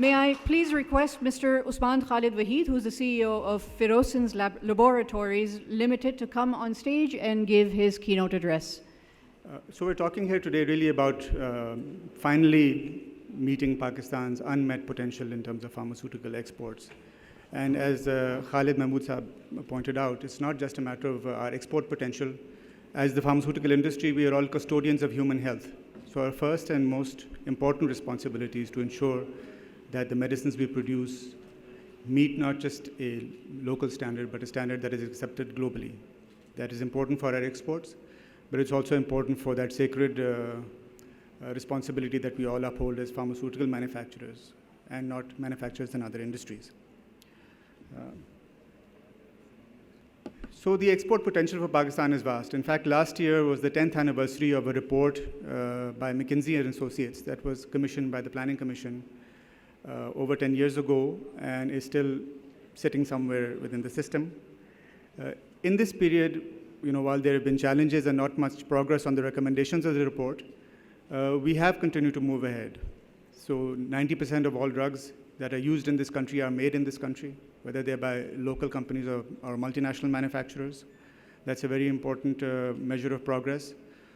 May I please request Mr. Osman Khalid Waheed, who's the CEO of Ferozsons Laboratories Ltd, to come on stage and give his keynote address. So we're talking here today really about finally meeting Pakistan's unmet potential in terms of pharmaceutical exports. And as Khalid Mahmood Saab pointed out, it's not just a matter of our export potential. As the pharmaceutical industry, we are all custodians of human health. So our first and most important responsibility is to ensure that the medicines we produce meet not just a local standard, but a standard that is accepted globally. That is important for our exports, but it's also important for that sacred responsibility that we all uphold as pharmaceutical manufacturers and not manufacturers in other industries. So the export potential for Pakistan is vast. In fact, last year was the 10th anniversary of a report by McKinsey & Associates that was commissioned by the Planning Commission over 10 years ago and is still sitting somewhere within the system. In this period, while there have been challenges and not much progress on the recommendations of the report, we have continued to move ahead. So 90% of all drugs that are used in this country are made in this country, whether they're by local companies or multinational manufacturers. That's a very important measure of progress.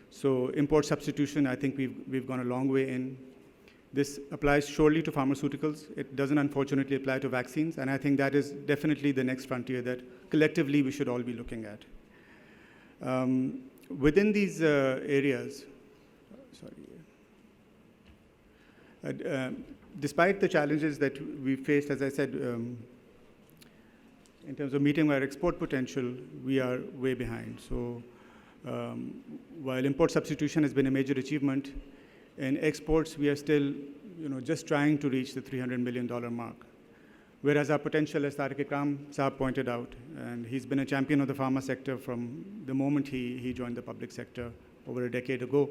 So import substitution, I think we've gone a long way in. This applies surely to pharmaceuticals. It doesn't unfortunately apply to vaccines, and I think that is definitely the next frontier that collectively we should all be looking at. Within these areas, despite the challenges that we faced, as I said, in terms of meeting our export potential, we are way behind. So while import substitution has been a major achievement, in exports, we are still just trying to reach the $300 million mark. Whereas our potential, as Tariq Ikram Saab pointed out, and he's been a champion of the pharma sector from the moment he joined the public sector over a decade ago,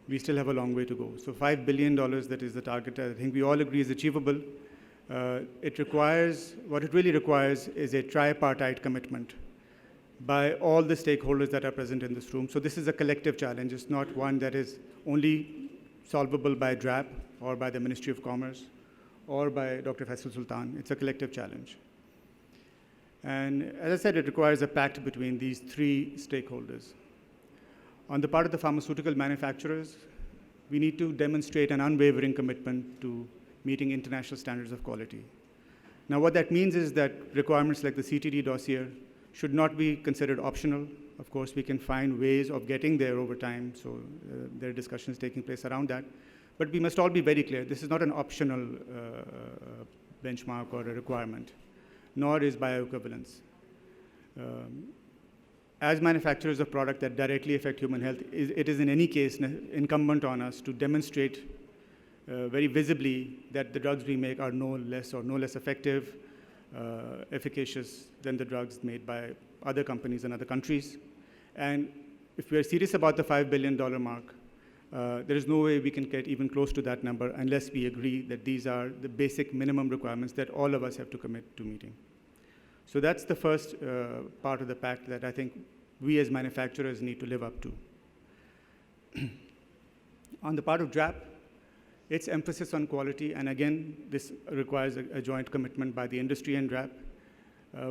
we still have a long way to go. So $5 billion, that is the target, I think we all agree is achievable. What it really requires is a tripartite commitment by all the stakeholders that are present in this room. So this is a collective challenge. It's not one that is only solvable by DRAP or by the Ministry of Commerce or by Dr. Faisal Sultan. It's a collective challenge. And as I said, it requires a pact between these three stakeholders. On the part of the pharmaceutical manufacturers, we need to demonstrate an unwavering commitment to meeting international standards of quality. Now, what that means is that requirements like the CTD dossier should not be considered optional. Of course, we can find ways of getting there over time, so there are discussions taking place around that. But we must all be very clear, this is not an optional benchmark or a requirement, nor is bioequivalence. As manufacturers of products that directly affect human health, it is in any case incumbent on us to demonstrate very visibly that the drugs we make are no less effective, efficacious than the drugs made by other companies in other countries. And if we are serious about the $5 billion mark, there is no way we can get even close to that number unless we agree that these are the basic minimum requirements that all of us have to commit to meeting. So that's the first part of the pact that I think we as manufacturers need to live up to. On the part of DRAP, its emphasis on quality, and again, this requires a joint commitment by the industry and DRAP.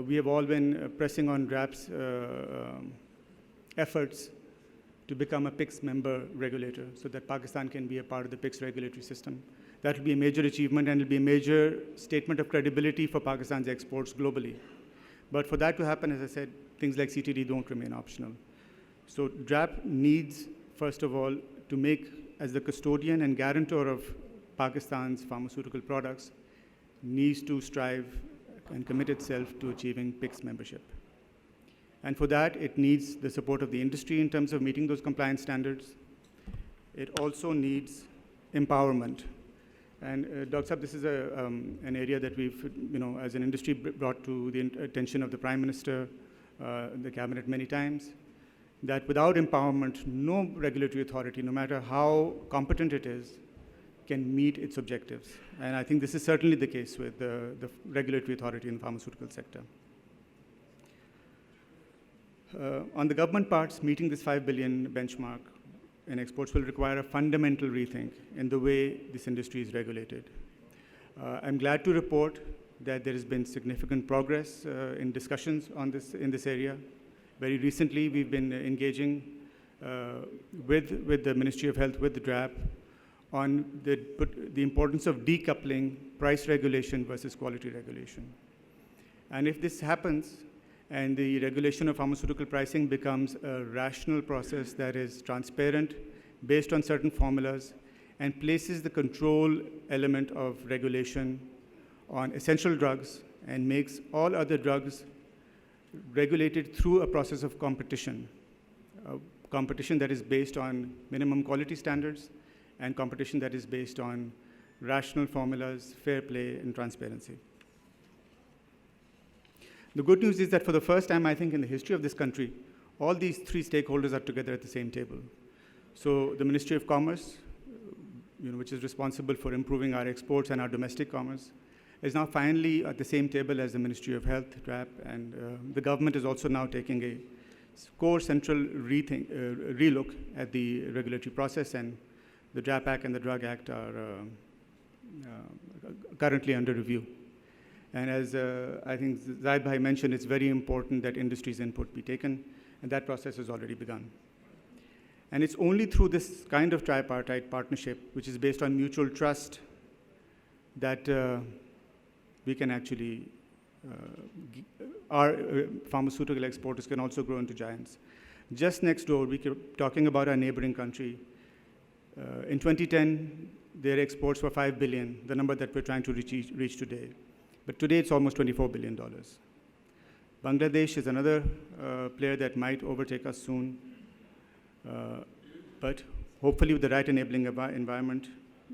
We have all been pressing on DRAP's efforts to become a PICS member regulator so that Pakistan can be a part of the PICS regulatory system. That will be a major achievement and it will be a major statement of credibility for Pakistan's exports globally. But for that to happen, as I said, things like CTD don't remain optional. So DRAP needs, first of all, to make, as the custodian and guarantor of Pakistan's pharmaceutical products, needs to strive and commit itself to achieving PICS membership. And for that, it needs the support of the industry in terms of meeting those compliance standards. It also needs empowerment. And Dr. Saab, this is an area that we've, as an industry brought to the attention of the Prime Minister, the Cabinet many times, that without empowerment, no regulatory authority, no matter how competent it is, can meet its objectives. And I think this is certainly the case with the regulatory authority in the pharmaceutical sector. On the government parts, meeting this 5 billion benchmark in exports will require a fundamental rethink in the way this industry is regulated. I'm glad to report that there has been significant progress in discussions on in this area. Very recently, we've been engaging with the Ministry of Health, with the DRAP, on the importance of decoupling price regulation versus quality regulation. And if this happens, and the regulation of pharmaceutical pricing becomes a rational process that is transparent, based on certain formulas, and places the control element of regulation on essential drugs and makes all other drugs regulated through a process of competition, competition that is based on minimum quality standards and competition that is based on rational formulas, fair play, and transparency. The good news is that for the first time, I think, in the history of this country, all these three stakeholders are together at the same table. So the Ministry of Commerce, which is responsible for improving our exports and our domestic commerce, is now finally at the same table as the Ministry of Health, DRAP, and the government is also now taking a core central relook at the regulatory process, and the DRAP Act and the Drug Act are currently under review. And as I think Zaid Bhai mentioned, it's very important that industry's input be taken, and that process has already begun. And it's only through this kind of tripartite partnership, which is based on mutual trust, that we can actually, our pharmaceutical exporters can also grow into giants. Just next door, we keep talking about our neighboring country. In 2010, their exports were $5 billion, the number that we're trying to reach today. But today, it's almost $24 billion. Bangladesh is another player that might overtake us soon. But hopefully, with the right enabling environment,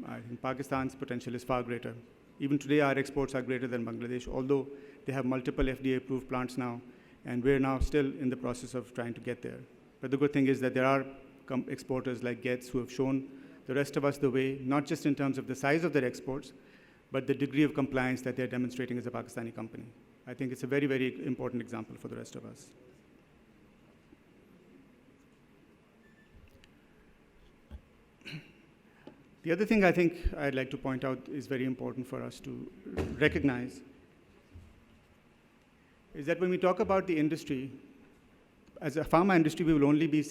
I think Pakistan's potential is far greater. Even today, our exports are greater than Bangladesh, although they have multiple FDA-approved plants now, and we're now still in the process of trying to get there. But the good thing is that there are exporters like Getz who have shown the rest of us the way, not just in terms of the size of their exports, but the degree of compliance that they're demonstrating as a Pakistani company. I think it's a very, very important example for the rest of us. The other thing I think I'd like to point out is very important for us to recognize is that when we talk about the industry, as a pharma industry, we will only be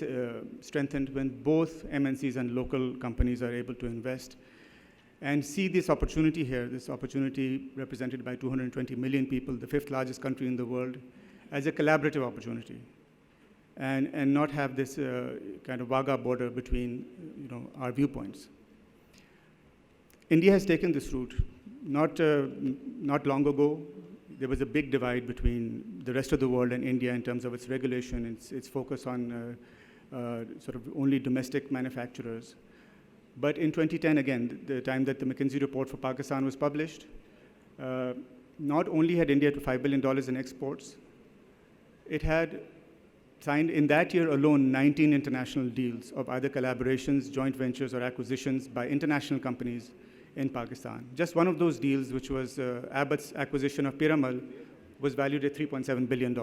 strengthened when both MNCs and local companies are able to invest and see this opportunity here, this opportunity represented by 220 million people, the 5th largest country in the world, as a collaborative opportunity, and not have this kind of Wagah border between our viewpoints. India has taken this route. Not long ago, there was a big divide between the rest of the world and India in terms of its regulation, its focus on sort of only domestic manufacturers. But in 2010, again, the time that the McKinsey report for Pakistan was published, not only had India to $5 billion in exports, it had signed in that year alone 19 international deals of either collaborations, joint ventures, or acquisitions by international companies in Pakistan. Just one of those deals, which was Abbott's acquisition of Piramal, was valued at $3.7 billion.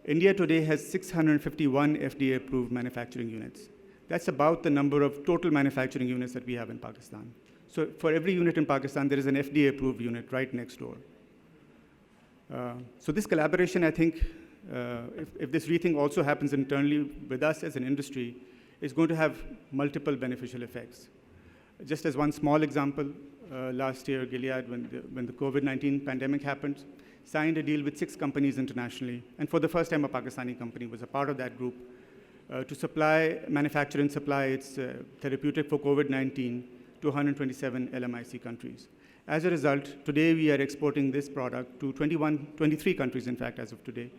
India today has 651 FDA-approved manufacturing units. That's about the number of total manufacturing units that we have in Pakistan. So for every unit in Pakistan, there is an FDA-approved unit right next door. So this collaboration, I think, if this rethink also happens internally with us as an industry, is going to have multiple beneficial effects. Just as one small example, last year, Gilead, when the COVID-19 pandemic happened, signed a deal with 6 companies internationally. And for the first time, a Pakistani company was a part of that group to manufacture and supply its therapeutic for COVID-19 to 127 LMIC countries. As a result, today we are exporting this product to 23 countries, in fact, as of today,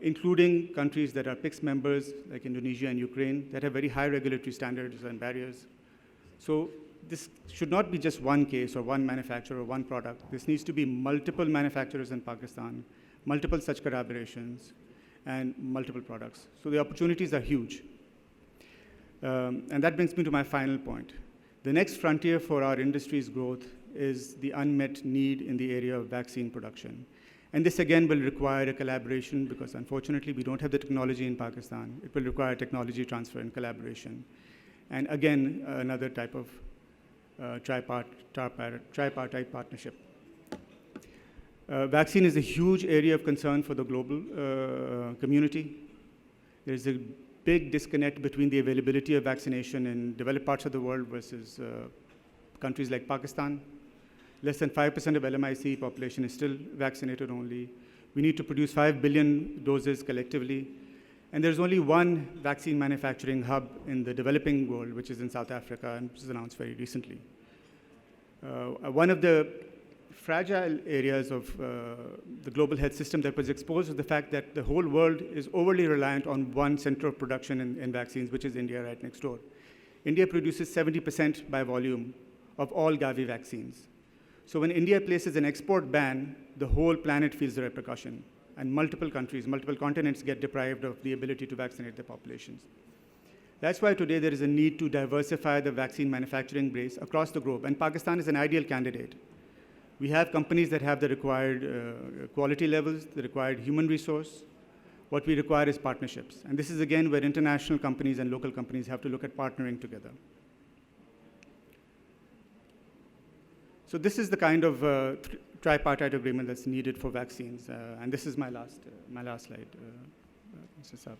including countries that are PICS members, like Indonesia and Ukraine, that have very high regulatory standards and barriers. So this should not be just one case or one manufacturer or one product. This needs to be multiple manufacturers in Pakistan, multiple such collaborations, and multiple products. So the opportunities are huge. And that brings me to my final point. The next frontier for our industry's growth is the unmet need in the area of vaccine production. And this, again, will require a collaboration because, unfortunately, we don't have the technology in Pakistan. It will require technology transfer and collaboration. And again, another type of tripartite partnership. Vaccine is a huge area of concern for the global community. There's a big disconnect between the availability of vaccination in developed parts of the world versus countries like Pakistan. Less than 5% of LMIC population is still vaccinated only. We need to produce 5 billion doses collectively. And there's only one vaccine manufacturing hub in the developing world, which is in South Africa, and which was announced very recently. One of the fragile areas of the global health system that was exposed was the fact that the whole world is overly reliant on one center of production in vaccines, which is India right next door. India produces 70% by volume of all Gavi vaccines. So when India places an export ban, the whole planet feels the repercussion. And multiple countries, multiple continents get deprived of the ability to vaccinate their populations. That's why today there is a need to diversify the vaccine manufacturing base across the globe, and Pakistan is an ideal candidate. We have companies that have the required quality levels, the required human resource. What we require is partnerships. And this is, again, where international companies and local companies have to look at partnering together. So this is the kind of tripartite agreement that's needed for vaccines. And this is my last slide, Mr. Saab.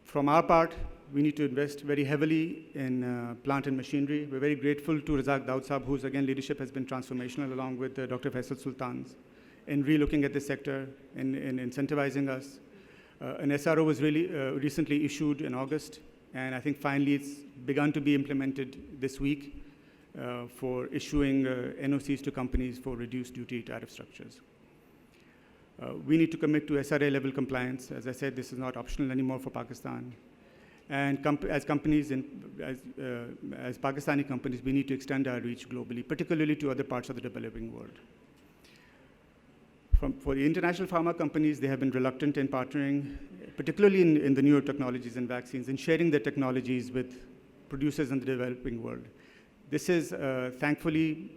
From our part, we need to invest very heavily in plant and machinery. We're very grateful to Razak Daud Saab, whose, again, leadership has been transformational, along with Dr. Faisal Sultans, in relooking at this sector, in incentivizing us. An SRO was really recently issued in August, and I think finally it's begun to be implemented this week for issuing NOCs to companies for reduced duty tariff structures. We need to commit to SRA level compliance. As I said, this is not optional anymore for Pakistan. And as companies, as Pakistani companies, we need to extend our reach globally, particularly to other parts of the developing world. For the international pharma companies, they have been reluctant in partnering, particularly in the newer technologies and vaccines, and sharing their technologies with producers in the developing world. This is, thankfully,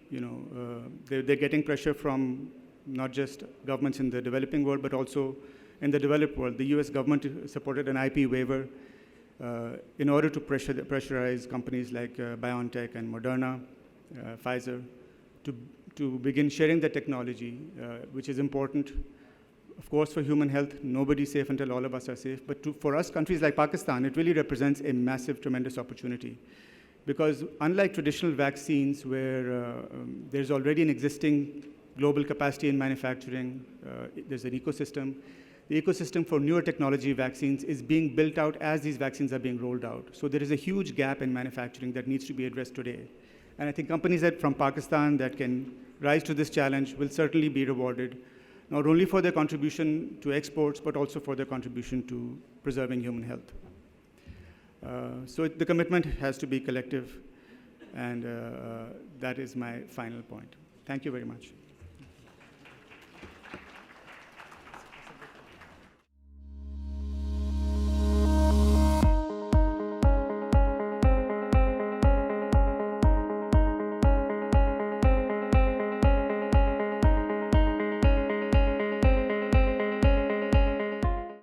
they're getting pressure from not just governments in the developing world, but also in the developed world. The US government supported an IP waiver in order to pressurize companies like BioNTech and Moderna, Pfizer, to begin sharing the technology, which is important, of course, for human health. Nobody's safe until all of us are safe. But for us, countries like Pakistan, it really represents a massive, tremendous opportunity. Because unlike traditional vaccines, where there's already an existing global capacity in manufacturing, there's an ecosystem. The ecosystem for newer technology vaccines is being built out as these vaccines are being rolled out. So there is a huge gap in manufacturing that needs to be addressed today. And I think companies from Pakistan that can rise to this challenge will certainly be rewarded, not only for their contribution to exports, but also for their contribution to preserving human health. So the commitment has to be collective, and that is my final point. Thank you very much.